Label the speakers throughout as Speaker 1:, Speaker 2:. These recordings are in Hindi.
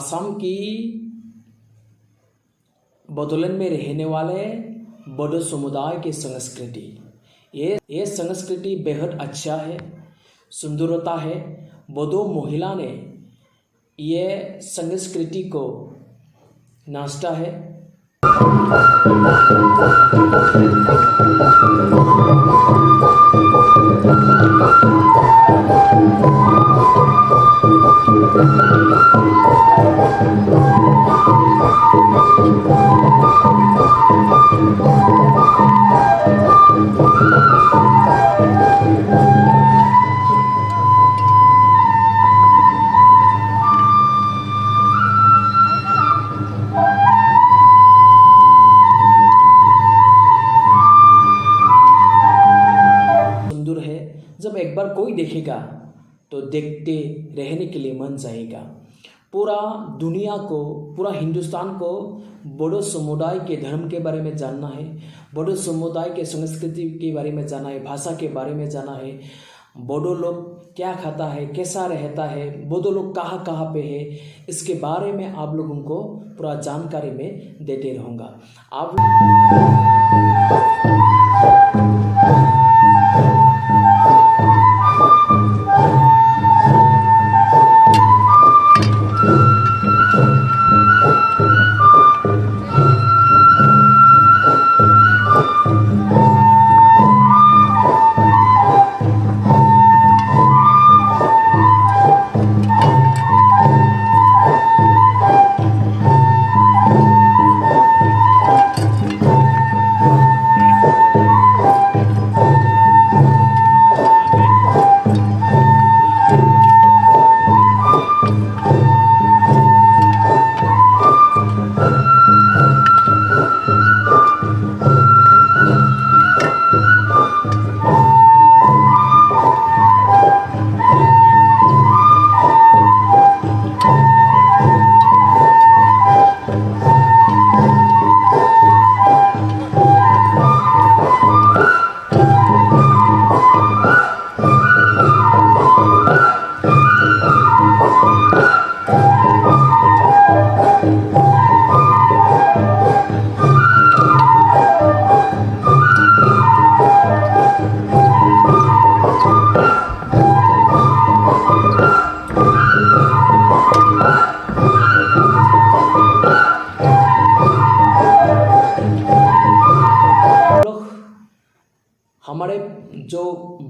Speaker 1: असम की बोडोलैंड में रहने वाले बोडो समुदाय की संस्कृति, ये संस्कृति बेहद अच्छा है, सुंदरता है। बोडो महिला ने ये संस्कृति को नाचता है। जब एक बार कोई देखेगा तो देखते रहने के लिए मन जाएगा। पूरा दुनिया को, पूरा हिंदुस्तान को बोडो समुदाय के धर्म के बारे में जानना है, बोडो समुदाय के संस्कृति के बारे में जानना है, भाषा के बारे में जानना है। बोडो लोग क्या खाता है, कैसा रहता है, बोडो लोग कहाँ कहाँ पे है, इसके बारे में आप लोगों को पूरा जानकारी में देते रहूँगा। आप हमारे जो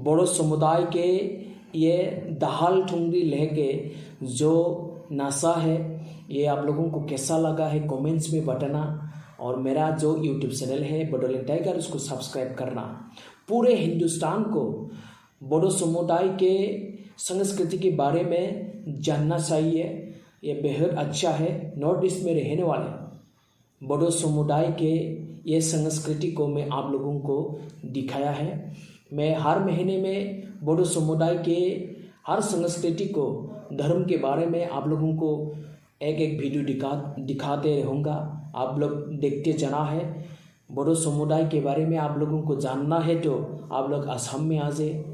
Speaker 1: बोडो समुदाय के ये दाहाल ठुंगरी लेके जो नाचा है, ये आप लोगों को कैसा लगा है कमेंट्स में बताना। और मेरा जो यूट्यूब चैनल है बोडोलैंड टाइगर, उसको सब्सक्राइब करना। पूरे हिंदुस्तान को बोडो समुदाय के संस्कृति के बारे में जानना चाहिए। ये बेहद अच्छा है। नॉर्थ ईस्ट में रहने वाले बोडो समुदाय के ये संस्कृति को मैं आप लोगों को दिखाया है। मैं हर महीने में बोडो समुदाय के हर संस्कृति को, धर्म के बारे में आप लोगों को एक एक वीडियो दिखाते रहूँगा। आप लोग देखते जाना है। बोडो समुदाय के बारे में आप लोगों को जानना है तो आप लोग असम में आ जाए।